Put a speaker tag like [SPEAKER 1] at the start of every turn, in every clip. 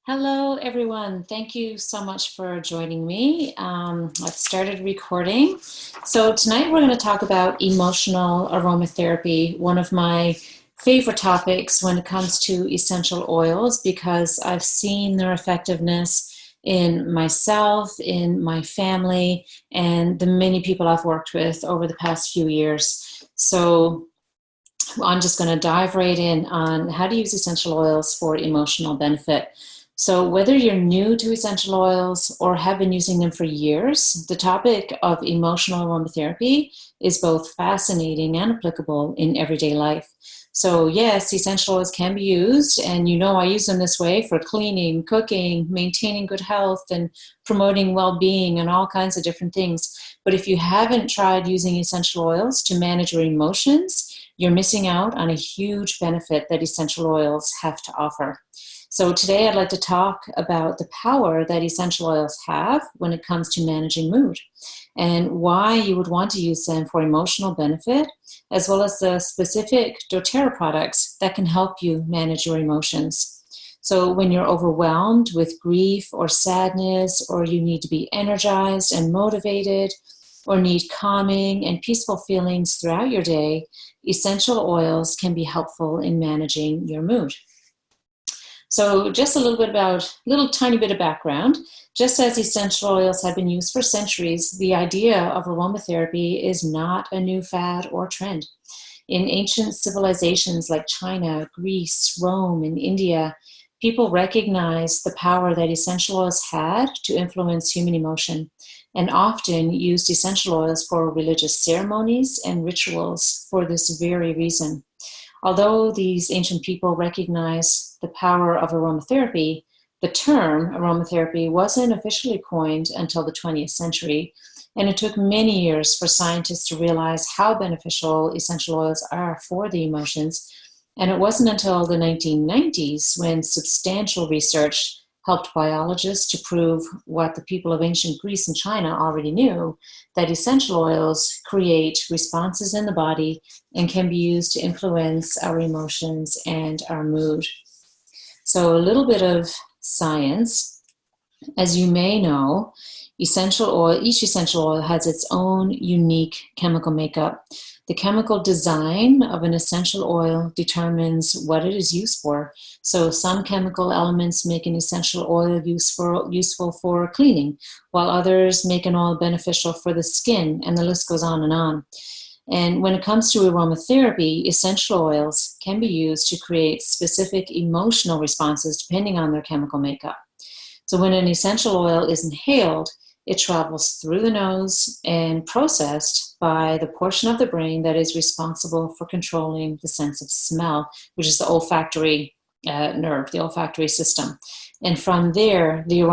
[SPEAKER 1] Hello, everyone. Thank you so much for joining me. I've started recording. So, tonight we're going to talk about emotional aromatherapy, one of my favorite topics when it comes to essential oils, because I've seen their effectiveness in myself, in my family, and the many people I've worked with over the past few years. So, I'm just going to dive right in on how to use essential oils for emotional benefit. So, whether you're new to essential oils or have been using them for years, the topic of emotional aromatherapy is both fascinating and applicable in everyday life. So, yes, essential oils can be used, and I use them this way for cleaning, cooking, maintaining good health, and promoting well being, and all kinds of different things. But if you haven't tried using essential oils to manage your emotions, you're missing out on a huge benefit that essential oils have to offer. So today I'd like to talk about the power that essential oils have when it comes to managing mood and why you would want to use them for emotional benefit, as well as the specific doTERRA products that can help you manage your emotions. So when you're overwhelmed with grief or sadness, or you need to be energized and motivated, or need calming and peaceful feelings throughout your day, essential oils can be helpful in managing your mood. So just little tiny bit of background. Just as essential oils have been used for centuries, the idea of aromatherapy is not a new fad or trend. In ancient civilizations like China, Greece, Rome, and India, people recognized the power that essential oils had to influence human emotion, and often used essential oils for religious ceremonies and rituals for this very reason. Although these ancient people recognized the power of aromatherapy, the term aromatherapy wasn't officially coined until the 20th century, and it took many years for scientists to realize how beneficial essential oils are for the emotions. And it wasn't until the 1990s when substantial research helped biologists to prove what the people of ancient Greece and China already knew, that essential oils create responses in the body and can be used to influence our emotions and our mood. So a little bit of science. As you may know, each essential oil has its own unique chemical makeup. The chemical design of an essential oil determines what it is used for. So some chemical elements make an essential oil useful for cleaning, while others make an oil beneficial for the skin, and the list goes on and on. And when it comes to aromatherapy, essential oils can be used to create specific emotional responses depending on their chemical makeup. So when an essential oil is inhaled, it travels through the nose and processed by the portion of the brain that is responsible for controlling the sense of smell, which is the olfactory nerve, the olfactory system. And from there, the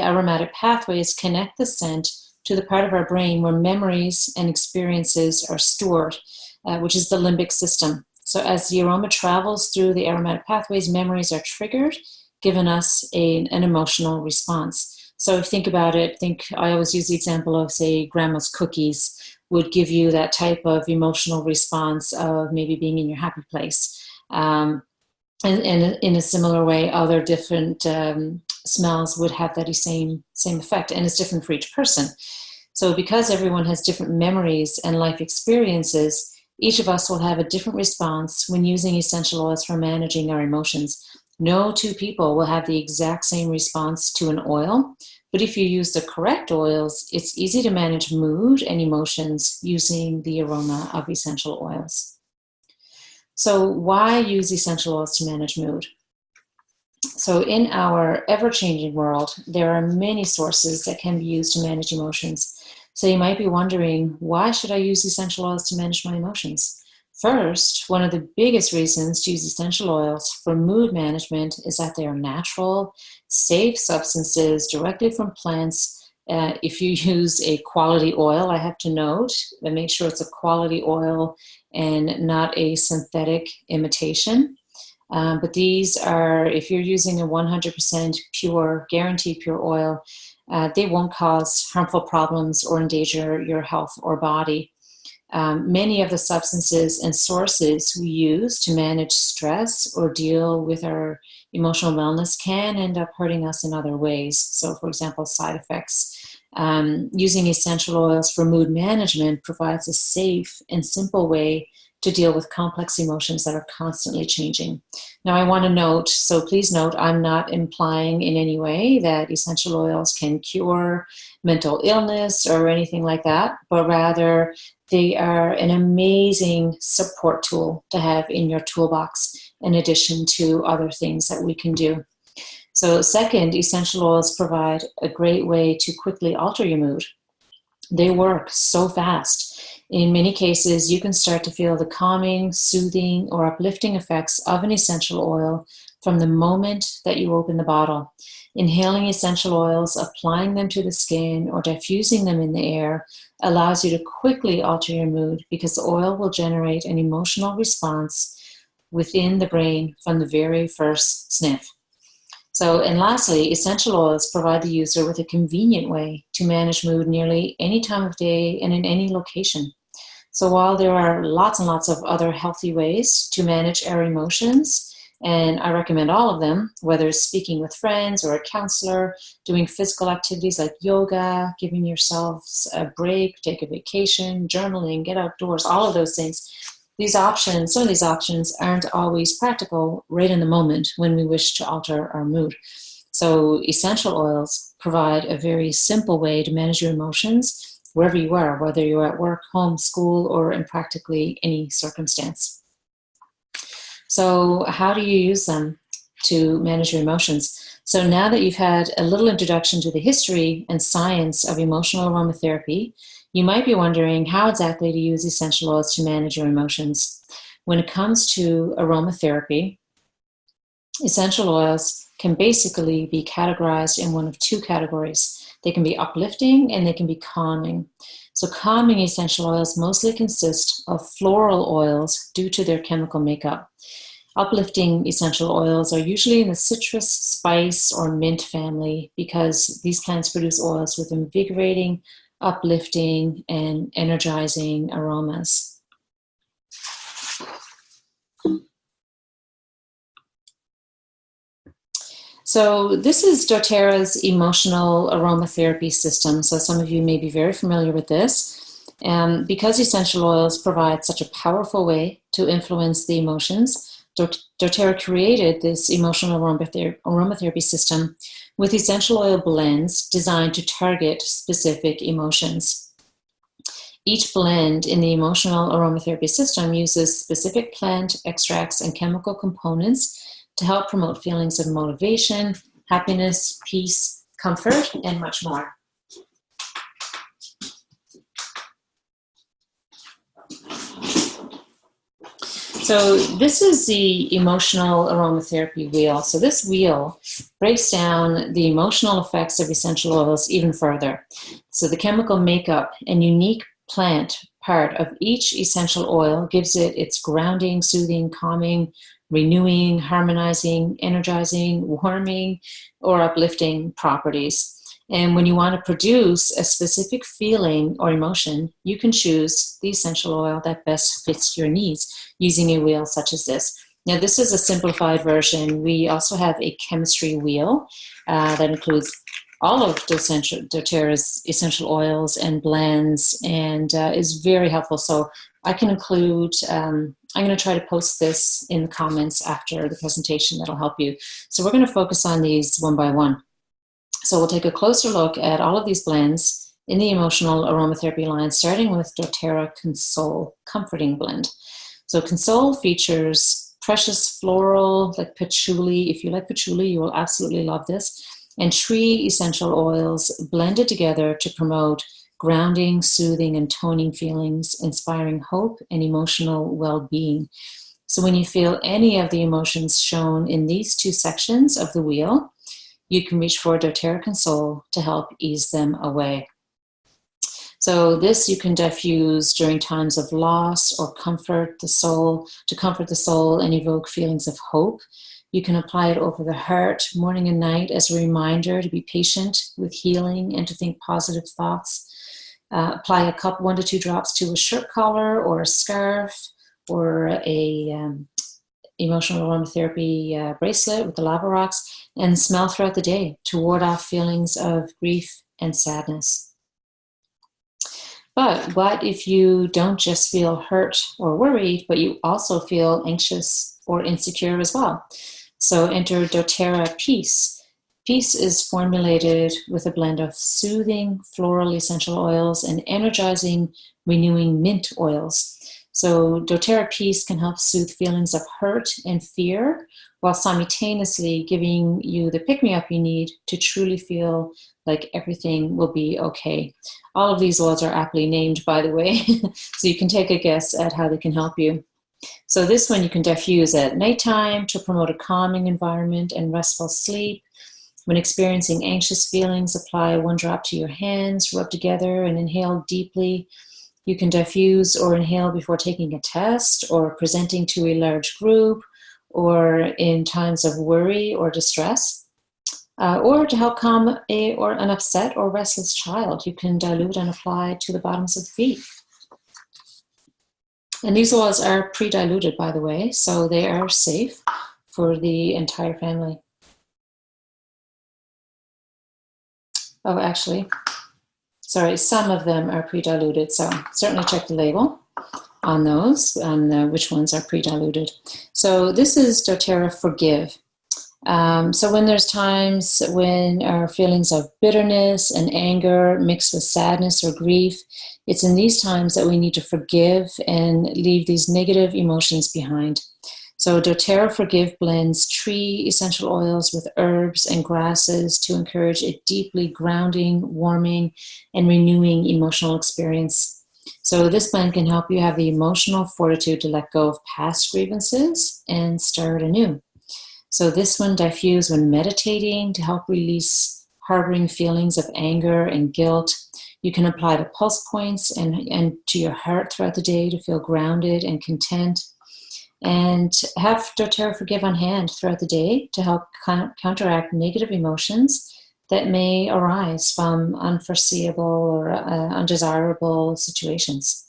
[SPEAKER 1] aromatic pathways connect the scent to the part of our brain where memories and experiences are stored, which is the limbic system. So as the aroma travels through the aromatic pathways, memories are triggered, giving us an emotional response. So think about it. I always use the example of, say, grandma's cookies would give you that type of emotional response of maybe being in your happy place. And in a similar way, other different smells would have that same effect, and it's different for each person. So because everyone has different memories and life experiences, each of us will have a different response when using essential oils for managing our emotions. No two people will have the exact same response to an oil, but if you use the correct oils, it's easy to manage mood and emotions using the aroma of essential oils. So why use essential oils to manage mood? So in our ever-changing world, there are many sources that can be used to manage emotions. So you might be wondering, why should I use essential oils to manage my emotions? First, one of the biggest reasons to use essential oils for mood management is that they are natural, safe substances directly from plants. If you use a quality oil, I have to note, and make sure it's a quality oil and not a synthetic imitation. But these are, if you're using a 100% pure, guaranteed pure oil, they won't cause harmful problems or endanger your health or body. Many of the substances and sources we use to manage stress or deal with our emotional wellness can end up hurting us in other ways. So, for example, side effects. Using essential oils for mood management provides a safe and simple way to deal with complex emotions that are constantly changing. Now, I want to note, so please note, I'm not implying in any way that essential oils can cure mental illness or anything like that, but rather they are an amazing support tool to have in your toolbox in addition to other things that we can do. So second, essential oils provide a great way to quickly alter your mood. They work so fast. In many cases, you can start to feel the calming, soothing, or uplifting effects of an essential oil from the moment that you open the bottle. Inhaling essential oils, applying them to the skin, or diffusing them in the air allows you to quickly alter your mood because the oil will generate an emotional response within the brain from the very first sniff. So, and lastly, essential oils provide the user with a convenient way to manage mood nearly any time of day and in any location. So while there are lots and lots of other healthy ways to manage our emotions, and I recommend all of them, whether it's speaking with friends or a counselor, doing physical activities like yoga, giving yourselves a break, take a vacation, journaling, get outdoors, all of those things. These options, some of these options aren't always practical right in the moment when we wish to alter our mood. So essential oils provide a very simple way to manage your emotions wherever you are, whether you're at work, home, school, or in practically any circumstance. So how do you use them to manage your emotions? So now that you've had a little introduction to the history and science of emotional aromatherapy, you might be wondering how exactly to use essential oils to manage your emotions. When it comes to aromatherapy, essential oils can basically be categorized in one of two categories. They can be uplifting and they can be calming. So calming essential oils mostly consist of floral oils due to their chemical makeup. Uplifting essential oils are usually in the citrus, spice, or mint family because these plants produce oils with invigorating, uplifting, and energizing aromas. So this is doTERRA's emotional aromatherapy system. So some of you may be very familiar with this. Because essential oils provide such a powerful way to influence the emotions, doTERRA created this emotional aromatherapy system with essential oil blends designed to target specific emotions. Each blend in the emotional aromatherapy system uses specific plant extracts and chemical components to help promote feelings of motivation, happiness, peace, comfort, and much more. So this is the emotional aromatherapy wheel. So this wheel breaks down the emotional effects of essential oils even further. So the chemical makeup and unique plant part of each essential oil gives it its grounding, soothing, calming, renewing, harmonizing, energizing, warming, or uplifting properties. And when you want to produce a specific feeling or emotion, you can choose the essential oil that best fits your needs using a wheel such as this. Now, this is a simplified version. We also have a chemistry wheel that includes all of doTERRA's essential oils and blends and is very helpful. So I can include, I'm going to try to post this in the comments after the presentation. That'll help you. So we're going to focus on these one by one. So we'll take a closer look at all of these blends in the emotional aromatherapy line, starting with doTERRA Console Comforting Blend. So Console features precious floral, like patchouli. If you like patchouli, you will absolutely love this. And tree essential oils blended together to promote grounding, soothing, and toning feelings, inspiring hope and emotional well-being. So when you feel any of the emotions shown in these two sections of the wheel, you can reach for doTERRA Console to help ease them away. So this you can diffuse during times of loss or comfort the soul, to comfort the soul and evoke feelings of hope. You can apply it over the heart morning and night as a reminder to be patient with healing and to think positive thoughts. Apply 1 to 2 drops to a shirt collar or a scarf or a emotional aromatherapy bracelet with the lava rocks, and smell throughout the day to ward off feelings of grief and sadness. But what if you don't just feel hurt or worried, but you also feel anxious or insecure as well? So enter doTERRA Peace. Peace is formulated with a blend of soothing floral essential oils and energizing, renewing mint oils. So doTERRA Peace can help soothe feelings of hurt and fear while simultaneously giving you the pick-me-up you need to truly feel like everything will be okay. All of these oils are aptly named, by the way, so you can take a guess at how they can help you. So this one you can diffuse at nighttime to promote a calming environment and restful sleep. When experiencing anxious feelings, apply 1 drop to your hands, rub together and inhale deeply. You can diffuse or inhale before taking a test or presenting to a large group or in times of worry or distress. Or to help calm an upset or restless child, you can dilute and apply to the bottoms of the feet. And these oils are pre-diluted, by the way, so they are safe for the entire family. Oh, actually, sorry, some of them are pre-diluted, so certainly check the label on those, on which ones are pre-diluted. So this is doTERRA Forgive. So when there's times when our feelings of bitterness and anger mixed with sadness or grief, it's in these times that we need to forgive and leave these negative emotions behind. So doTERRA Forgive blends tree essential oils with herbs and grasses to encourage a deeply grounding, warming, and renewing emotional experience. So this blend can help you have the emotional fortitude to let go of past grievances and start anew. So this one diffuse when meditating to help release harboring feelings of anger and guilt. You can apply to pulse points and to your heart throughout the day to feel grounded and content. And have doTERRA Forgive on hand throughout the day to help counteract negative emotions that may arise from unforeseeable or undesirable situations.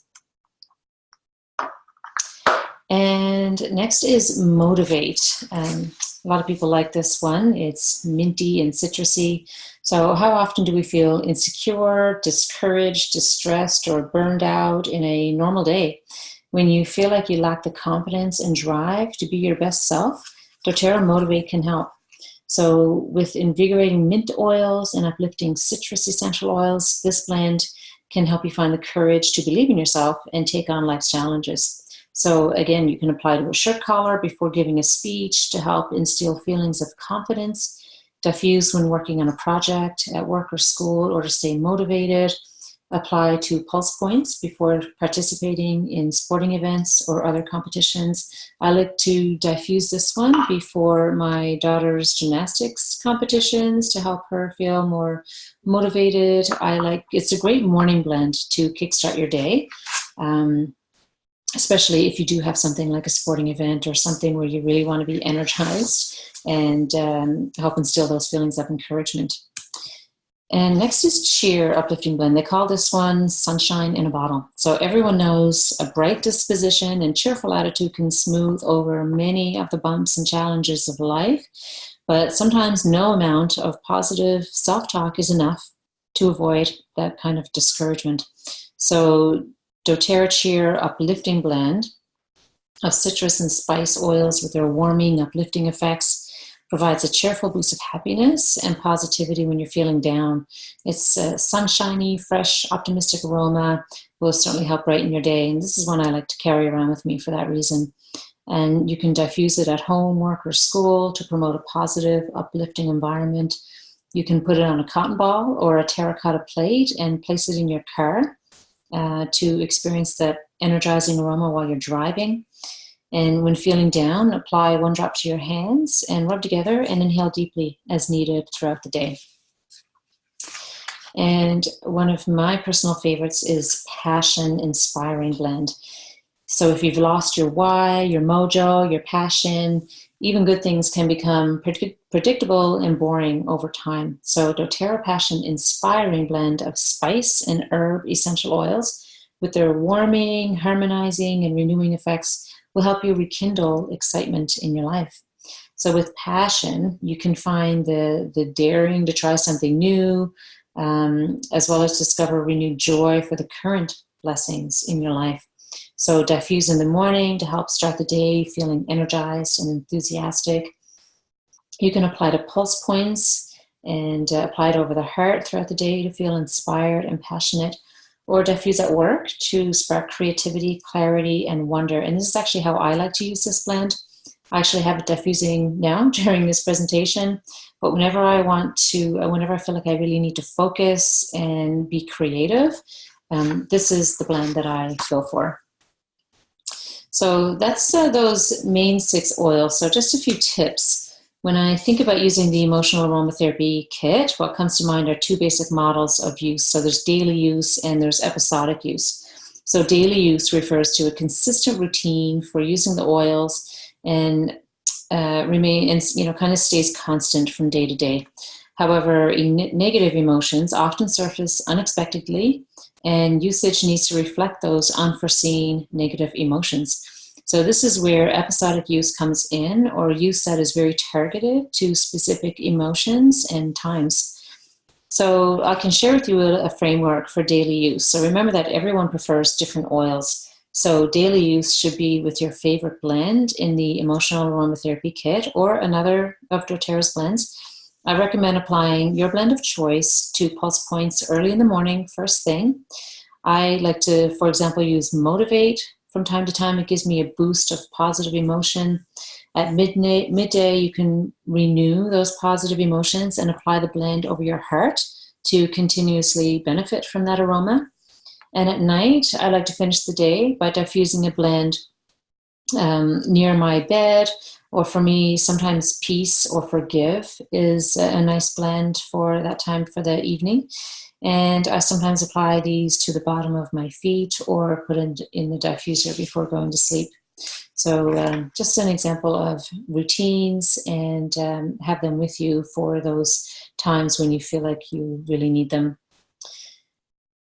[SPEAKER 1] And next is Motivate. A lot of people like this one. It's minty and citrusy. So how often do we feel insecure, discouraged, distressed, or burned out in a normal day? When you feel like you lack the confidence and drive to be your best self, doTERRA Motivate can help. So with invigorating mint oils and uplifting citrus essential oils, this blend can help you find the courage to believe in yourself and take on life's challenges. So again, you can apply to a shirt collar before giving a speech to help instill feelings of confidence, diffuse when working on a project at work or school or to stay motivated, apply to pulse points before participating in sporting events or other competitions. I like to diffuse this one before my daughter's gymnastics competitions to help her feel more motivated. It's a great morning blend to kickstart your day. Especially if you do have something like a sporting event or something where you really want to be energized and help instill those feelings of encouragement. And next is Cheer Uplifting Blend. They call this one Sunshine in a Bottle. So everyone knows a bright disposition and cheerful attitude can smooth over many of the bumps and challenges of life, but sometimes no amount of positive self-talk is enough to avoid that kind of discouragement. So doTERRA Cheer Uplifting Blend of citrus and spice oils with their warming, uplifting effects provides a cheerful boost of happiness and positivity when you're feeling down. It's a sunshiny, fresh, optimistic aroma will certainly help brighten your day. And this is one I like to carry around with me for that reason. And you can diffuse it at home, work, or school to promote a positive, uplifting environment. You can put it on a cotton ball or a terracotta plate and place it in your car to experience that energizing aroma while you're driving. And when feeling down, apply 1 drop to your hands and rub together and inhale deeply as needed throughout the day. And one of my personal favorites is Passion Inspiring Blend. So if you've lost your why, your mojo, your passion, even good things can become predictable and boring over time. So doTERRA Passion Inspiring blend of spice and herb essential oils with their warming, harmonizing, and renewing effects will help you rekindle excitement in your life. So with passion, you can find the daring to try something new, as well as discover renewed joy for the current blessings in your life. So diffuse in the morning to help start the day feeling energized and enthusiastic. You can apply to pulse points and apply it over the heart throughout the day to feel inspired and passionate, or diffuse at work to spark creativity, clarity, and wonder. And this is actually how I like to use this blend. I actually have it diffusing now during this presentation, but whenever I feel like I really need to focus and be creative, this is the blend that I go for. So that's those main 6 oils. So just a few tips. When I think about using the emotional aromatherapy kit, what comes to mind are 2 basic models of use. So there's daily use and there's episodic use. So daily use refers to a consistent routine for using the oils and kind of stays constant from day to day. However, negative emotions often surface unexpectedly, and usage needs to reflect those unforeseen negative emotions. So this is where episodic use comes in, or use that is very targeted to specific emotions and times. So I can share with you a framework for daily use. So remember that everyone prefers different oils. So daily use should be with your favorite blend in the emotional aromatherapy kit or another of doTERRA's blends. I recommend applying your blend of choice to pulse points early in the morning, first thing. I like to, for example, use Motivate from time to time. It gives me a boost of positive emotion. At midday, you can renew those positive emotions and apply the blend over your heart to continuously benefit from that aroma. And at night, I like to finish the day by diffusing a blend near my bed, or for me, sometimes Peace or Forgive is a nice blend for that time for the evening. And I sometimes apply these to the bottom of my feet or put in the diffuser before going to sleep. So just an example of routines, and have them with you for those times when you feel like you really need them.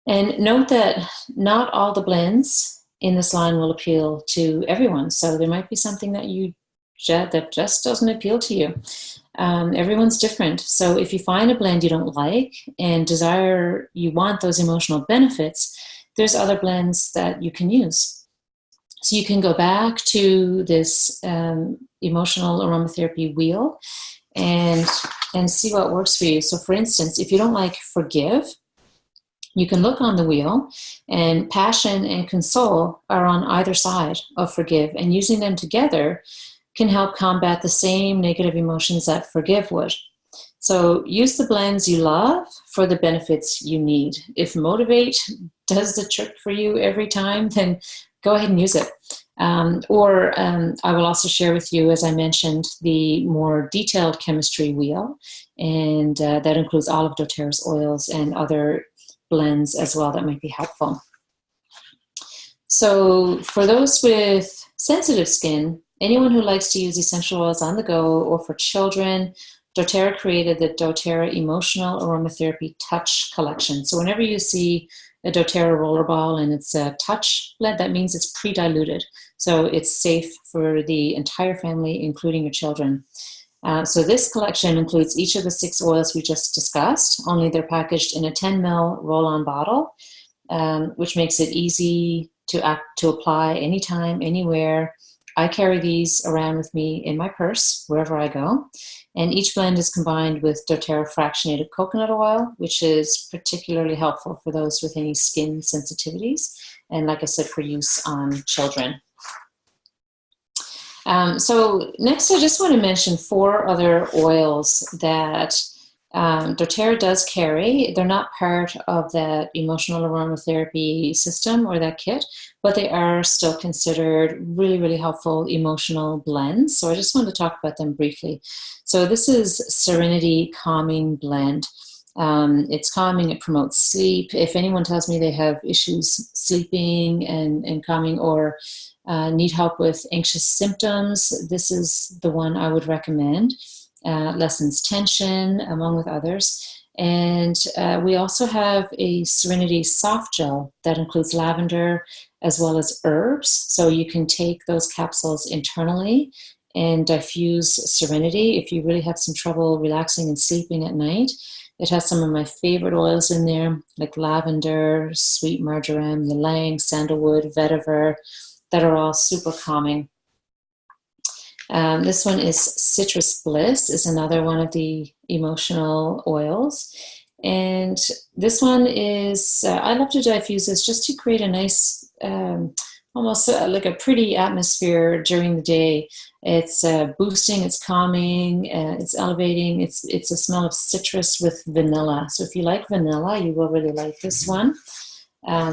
[SPEAKER 1] And note that not all the blends in this line will appeal to everyone. So there might be something that just doesn't appeal to you. Everyone's different. So if you find a blend you don't like and you want those emotional benefits, there's other blends that you can use. So you can go back to this emotional aromatherapy wheel and see what works for you. So for instance, if you don't like Forgive, you can look on the wheel, and Passion and Console are on either side of Forgive, and using them together can help combat the same negative emotions that Forgive would. So use the blends you love for the benefits you need. If Motivate does the trick for you every time, then go ahead and use it. I will also share with you, as I mentioned, the more detailed chemistry wheel, and that includes all of doTERRA's oils and other blends as well that might be helpful. So for those with sensitive skin, anyone who likes to use essential oils on the go, or for children, doTERRA created the doTERRA Emotional Aromatherapy Touch Collection. So whenever you see a doTERRA rollerball and it's a touch blend, that means it's pre-diluted. So it's safe for the entire family, including your children. So this collection includes each of the 6 oils we just discussed, only they're packaged in a 10 ml roll-on bottle, which makes it easy to apply anytime, anywhere. I carry these around with me in my purse wherever I go. And each blend is combined with doTERRA fractionated coconut oil, which is particularly helpful for those with any skin sensitivities. And like I said, for use on children. So next, I just want to mention 4 other oils that doTERRA does carry. They're not part of that emotional aromatherapy system or that kit, but they are still considered really, really helpful emotional blends. So I just wanted to talk about them briefly. So this is Serenity Calming Blend. It's calming, it promotes sleep. If anyone tells me they have issues sleeping and calming, or need help with anxious symptoms, this is the one I would recommend. Lessens tension, among with others. And we also have a Serenity soft gel that includes lavender as well as herbs. So you can take those capsules internally and diffuse Serenity if you really have some trouble relaxing and sleeping at night. It has some of my favorite oils in there, like lavender, sweet marjoram, ylang, sandalwood, vetiver, that are all super calming. This one is Citrus Bliss, is another one of the emotional oils. And this one is, I love to diffuse this just to create a nice, almost like a pretty atmosphere during the day. It's boosting, it's calming, it's elevating. It's a smell of citrus with vanilla. So if you like vanilla, you will really like this one.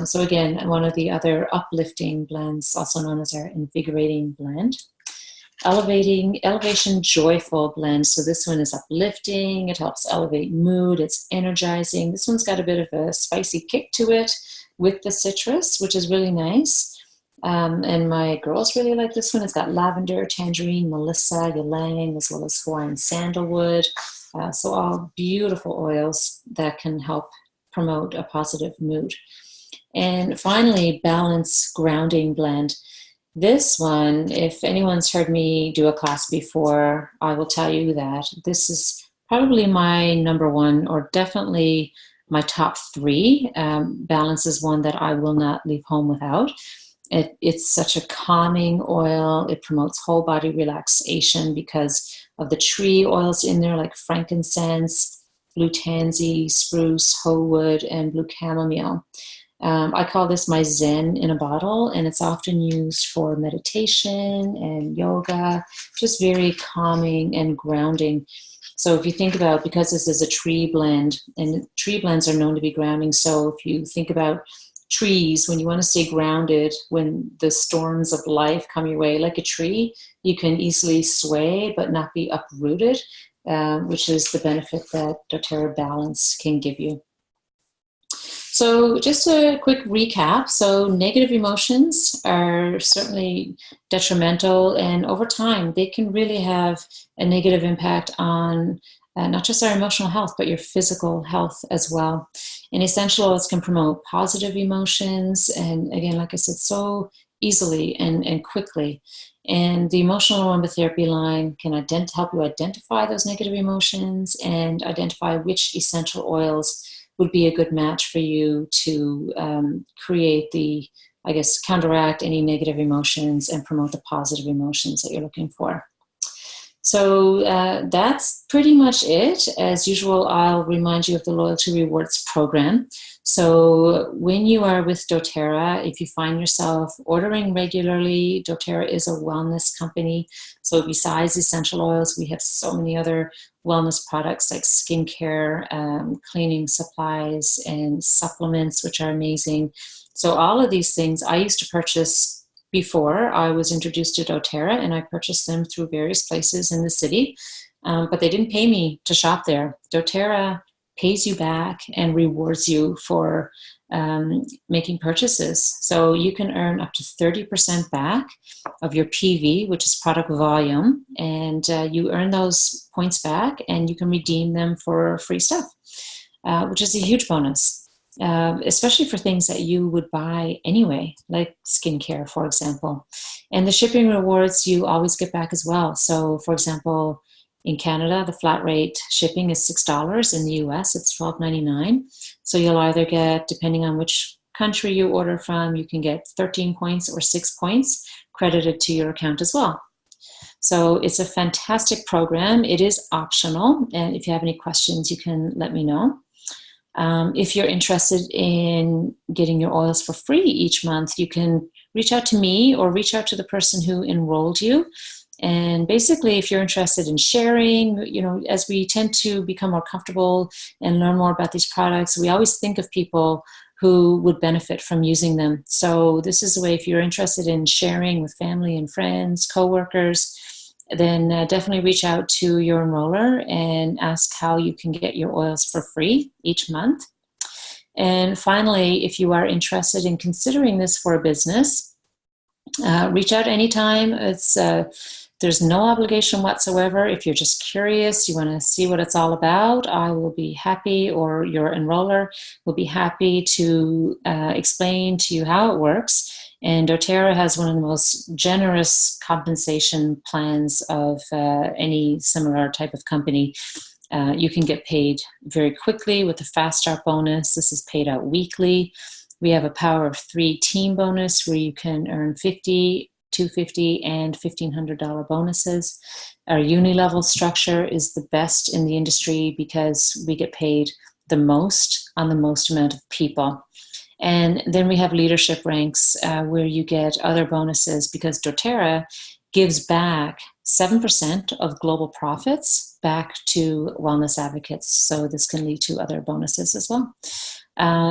[SPEAKER 1] So again, one of the other uplifting blends, also known as our invigorating blend. Elevation Joyful blend. So this one is uplifting. It helps elevate mood. It's energizing. This one's got a bit of a spicy kick to it with the citrus, which is really nice. And my girls really like this one. It's got lavender, tangerine, melissa, ylang, as well as Hawaiian sandalwood. So all beautiful oils that can help promote a positive mood. And finally, Balance Grounding Blend. This one, if anyone's heard me do a class before, I will tell you that this is probably my number one, or definitely my top three. Balance is one that I will not leave home without. It's such a calming oil. It promotes whole body relaxation because of the tree oils in there, like frankincense, blue tansy, spruce, hoe wood, and blue chamomile. I call this my Zen in a bottle, and it's often used for meditation and yoga, just very calming and grounding. So if you think about, because this is a tree blend, and tree blends are known to be grounding, so if you think about trees, when you want to stay grounded, when the storms of life come your way, like a tree, you can easily sway but not be uprooted, which is the benefit that doTERRA Balance can give you. So just a quick recap. So negative emotions are certainly detrimental, and over time, they can really have a negative impact on not just our emotional health, but your physical health as well. And essential oils can promote positive emotions, and again, like I said, so easily and quickly. And the emotional aromatherapy line can help you identify those negative emotions and identify which essential oils would be a good match for you to create counteract any negative emotions and promote the positive emotions that you're looking for. So that's pretty much it. As usual, I'll remind you of the Loyalty Rewards program. So when you are with doTERRA, if you find yourself ordering regularly, doTERRA is a wellness company. So besides essential oils, we have so many other wellness products like skincare, cleaning supplies, and supplements, which are amazing. So all of these things I used to purchase before I was introduced to doTERRA, and I purchased them through various places in the city, but they didn't pay me to shop there. doTERRA pays you back and rewards you for making purchases. So you can earn up to 30% back of your PV, which is product volume, and you earn those points back and you can redeem them for free stuff, which is a huge bonus. Especially for things that you would buy anyway, like skincare, for example. And the shipping rewards you always get back as well. So, for example, in Canada, the flat rate shipping is $6. In the US, it's $12.99. So you'll either get, depending on which country you order from, you can get 13 points or 6 points credited to your account as well. So it's a fantastic program. It is optional. And if you have any questions, you can let me know. If you're interested in getting your oils for free each month, you can reach out to me or reach out to the person who enrolled you. And basically, if you're interested in sharing, as we tend to become more comfortable and learn more about these products, we always think of people who would benefit from using them. So this is a way, if you're interested in sharing with family and friends, coworkers, then definitely reach out to your enroller and ask how you can get your oils for free each month. And finally, if you are interested in considering this for a business, reach out anytime. There's no obligation whatsoever. If you're just curious, you want to see what it's all about, I will be happy, or your enroller will be happy to explain to you how it works. And doTERRA has one of the most generous compensation plans of any similar type of company. You can get paid very quickly with a fast start bonus. This is paid out weekly. We have a power of 3 team bonus where you can earn $50, $250, and $1,500 bonuses. Our uni-level structure is the best in the industry because we get paid the most on the most amount of people. And then we have leadership ranks where you get other bonuses because doTERRA gives back 7% of global profits back to wellness advocates. So this can lead to other bonuses as well.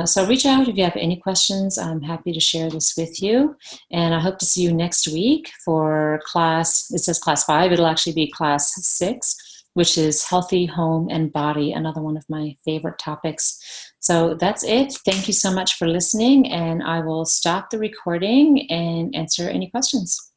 [SPEAKER 1] So reach out if you have any questions. I'm happy to share this with you. And I hope to see you next week for class, it says class 5, it'll actually be class 6, which is healthy home and body, another one of my favorite topics. So that's it. Thank you so much for listening, and I will stop the recording and answer any questions.